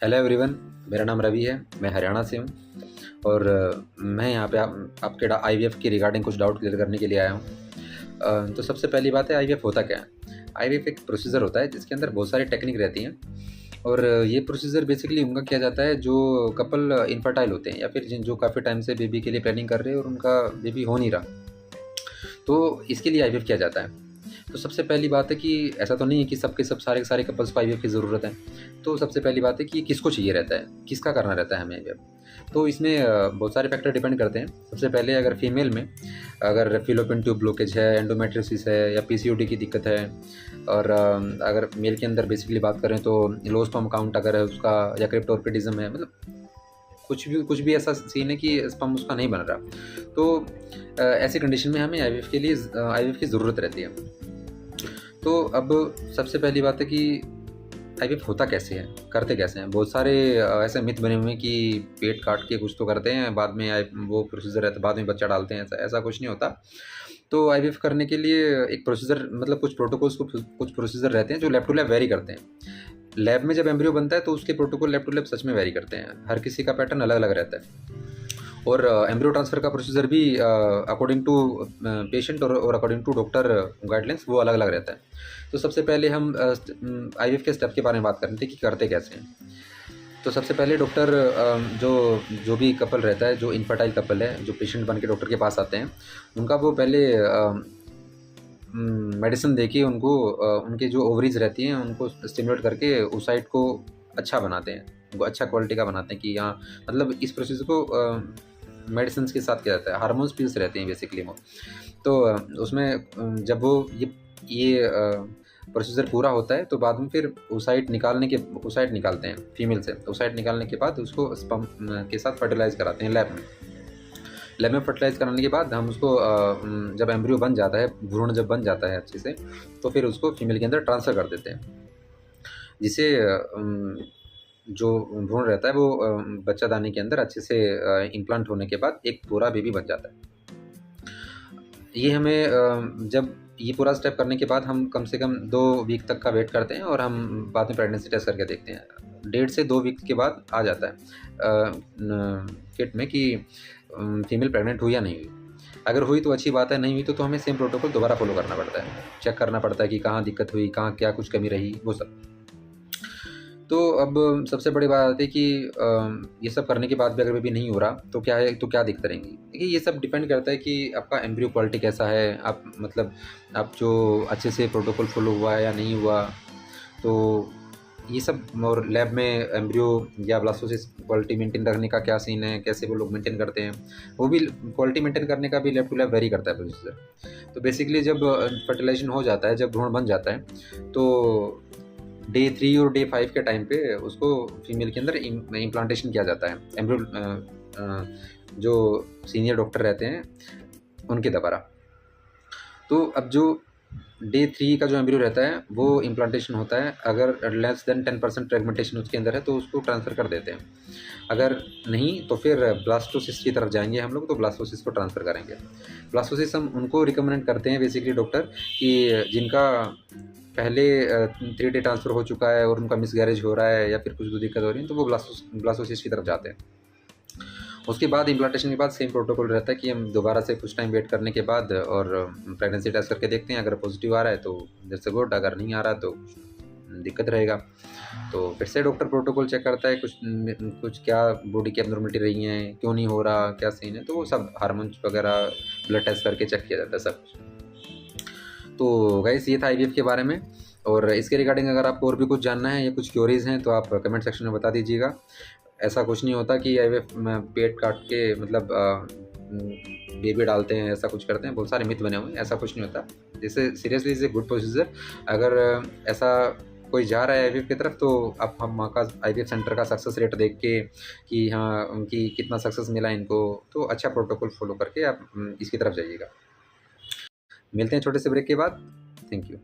Hello everyone, मेरा नाम रवि है। मैं हरियाणा से हूँ और मैं यहाँ पे आपके आईवीएफ की रिगार्डिंग कुछ डाउट क्लियर करने के लिए आया हूँ। तो सबसे पहली बात है, आईवीएफ होता क्या है। आईवीएफ एक प्रोसीजर होता है जिसके अंदर बहुत सारी टेक्निक रहती हैं और ये प्रोसीजर बेसिकली उनका किया जाता है जो कपल इनफर्टाइल होते हैं या फिर जिन जो काफ़ी टाइम से बेबी के लिए प्लानिंग कर रहे हैं और उनका बेबी हो नहीं रहा, तो इसके लिए आईवीएफ किया जाता है। तो सबसे पहली बात है कि ऐसा तो नहीं है कि सबके सब सारे के सारे कपल्स को आईवीएफ की ज़रूरत है। तो सबसे पहली बात है कि किसको चाहिए रहता है, किसका करना रहता है हमें आईवीएफ। तो इसमें बहुत सारे फैक्टर डिपेंड करते हैं। सबसे पहले अगर फीमेल में अगर फिलोपियन ट्यूब ब्लॉकेज है, एंडोमेट्रियोसिस है या पीसीओडी की दिक्कत है, और अगर मेल के अंदर बेसिकली बात करें तो लो स्पर्म काउंट अगर है उसका, या क्रिप्टोर्किडिज्म है, मतलब कुछ भी ऐसा सीन है कि स्पर्म उसका नहीं बन रहा, तो ऐसी कंडीशन में हमें आईवीएफ के लिए आईवीएफ की ज़रूरत रहती है। तो अब सबसे पहली बात है कि आईवीएफ होता कैसे है, करते कैसे हैं। बहुत सारे ऐसे मिथ बने हुए हैं कि पेट काट के कुछ तो करते हैं, बाद में वो प्रोसीजर रहता है, बाद में बच्चा डालते हैं। ऐसा ऐसा कुछ नहीं होता। तो आईवीएफ करने के लिए एक प्रोसीजर, मतलब कुछ प्रोटोकॉल्स को कुछ प्रोसीजर रहते हैं जो लैब टू लैब वेरी करते हैं। लैब में जब एम्ब्रियो बनता है तो उसके प्रोटोकॉल लैब टू लैब सच में वेरी करते हैं। हर किसी का पैटर्न अलग अलग रहता है और एम्ब्रियो ट्रांसफ़र का प्रोसीजर भी अकॉर्डिंग टू पेशेंट और अकॉर्डिंग टू डॉक्टर गाइडलाइंस वो अलग अलग रहता है। तो सबसे पहले हम आईवीएफ के स्टेप के बारे में बात करते हैं कि करते कैसे हैं। तो सबसे पहले डॉक्टर जो जो भी कपल रहता है, जो इनफर्टाइल कपल है, जो पेशेंट बन के डॉक्टर के पास आते हैं, उनका वो पहले मेडिसिन देके उनको उनके जो ओवरीज रहती हैं उनको स्टिमुलेट करके oocyte को अच्छा बनाते हैं, वो अच्छा क्वालिटी का बनाते हैं कि हाँ, मतलब इस प्रोसेस को मेडिसिन के साथ किया जाता है। हार्मोन्स पिल्स रहते हैं बेसिकली वो। तो उसमें जब वो ये प्रोसीजर पूरा होता है तो बाद में फिर oocyte निकालते हैं फीमेल से। oocyte निकालने के बाद उसको स्पर्म के साथ फर्टिलाइज़ कराते हैं लैब में। लैब में फर्टिलाइज़ कराने के बाद हम उसको जब एम्ब्रियो बन जाता है, भ्रूण जब बन जाता है अच्छे से, तो फिर उसको फीमेल के अंदर ट्रांसफ़र कर देते हैं, जिससे जो भ्रूण रहता है वो बच्चादानी के अंदर अच्छे से इम्प्लांट होने के बाद एक पूरा बेबी बन जाता है। ये हमें जब ये पूरा स्टेप करने के बाद हम कम से कम 2 वीक तक का वेट करते हैं और हम बाद में प्रेगनेंसी टेस्ट करके देखते हैं। 1.5 से 2 वीक के बाद आ जाता है किट में कि फीमेल प्रेग्नेंट हुई या नहीं हुई। अगर हुई तो अच्छी बात है, नहीं हुई तो हमें सेम प्रोटोकॉल दोबारा फॉलो करना पड़ता है। चेक करना पड़ता है कि कहाँ दिक्कत हुई, कहाँ क्या कुछ कमी रही, वो सब। तो अब सबसे बड़ी बात आती है कि ये सब करने के बाद भी अगर बेबी नहीं हो रहा तो क्या है, तो क्या दिक्कत रहेंगी। देखिए, ये सब डिपेंड करता है कि आपका एम्ब्रियो क्वालिटी कैसा है, आप मतलब आप जो अच्छे से प्रोटोकॉल फॉलो हुआ है या नहीं हुआ। तो ये सब, और लैब में एम्ब्रियो या ब्लास्टोसिस क्वालिटी मेंटेन रखने का क्या सीन है, कैसे वो लोग मेंटेन करते हैं, वो भी क्वालिटी मेंटेन करने का भी लैब टू लैब वेरी करता है प्रोसीजर। तो बेसिकली जब फर्टिलाइजेशन हो जाता है, जब भ्रूण बन जाता है, तो डे 3 और डे 5 के टाइम पे उसको फीमेल के अंदर इम्प्लांटेशन किया जाता है एम्ब्रियो, जो सीनियर डॉक्टर रहते हैं उनके द्वारा। तो अब जो डे 3 का जो एम्ब्रियो रहता है वो इम्प्लांटेशन होता है। अगर लेस देन 10% फ्रेगमेंटेशन उसके अंदर है तो उसको ट्रांसफ़र कर देते हैं। अगर नहीं तो फिर ब्लास्टोसिस की तरफ जाएंगे हम लोग, तो ब्लास्टोसिस को ट्रांसफ़र करेंगे। ब्लास्टोसिस हम उनको रिकमेंड करते हैं बेसिकली डॉक्टर, कि जिनका पहले 3 डे ट्रांसफ़र हो चुका है और उनका मिसगैरेज हो रहा है या फिर कुछ तो दिक्कत हो रही है, तो वो ब्लास्टोसिस की तरफ जाते हैं। उसके बाद इम्प्लांटेशन के बाद सेम प्रोटोकॉल रहता है कि हम दोबारा से कुछ टाइम वेट करने के बाद और प्रेगनेंसी टेस्ट करके देखते हैं। अगर पॉजिटिव आ रहा है तो दैट्स अ गुड, अगर नहीं आ रहा तो दिक्कत रहेगा। तो फिर से डॉक्टर प्रोटोकॉल चेक करता है, कुछ क्या बॉडी की एब्नॉर्मलिटी रही हैं, क्यों नहीं हो रहा, क्या सीन है, तो वो सब हार्मोन्स वगैरह ब्लड टेस्ट करके चेक किया जाता है सब कुछ। तो गाइस, ये था आईवीएफ के बारे में। और इसके रिगार्डिंग अगर आपको और भी कुछ जानना है या कुछ क्यूरीज हैं तो आप कमेंट सेक्शन में बता दीजिएगा। ऐसा कुछ नहीं होता कि आईवीएफ में पेट काट के मतलब बेबी डालते हैं, ऐसा कुछ करते हैं। बहुत सारे मिथ बने हुए हैं, ऐसा कुछ नहीं होता। जैसे seriously is a good procedure. अगर ऐसा कोई जा रहा है आईवीएफ की तरफ तो आप हम वहाँ का आईवीएफ सेंटर का सक्सेस रेट देख के कि हाँ, उनकी कितना सक्सेस मिला इनको, तो अच्छा प्रोटोकॉल फॉलो करके आप इसकी तरफ जाइएगा। मिलते हैं छोटे से ब्रेक के बाद। Thank you.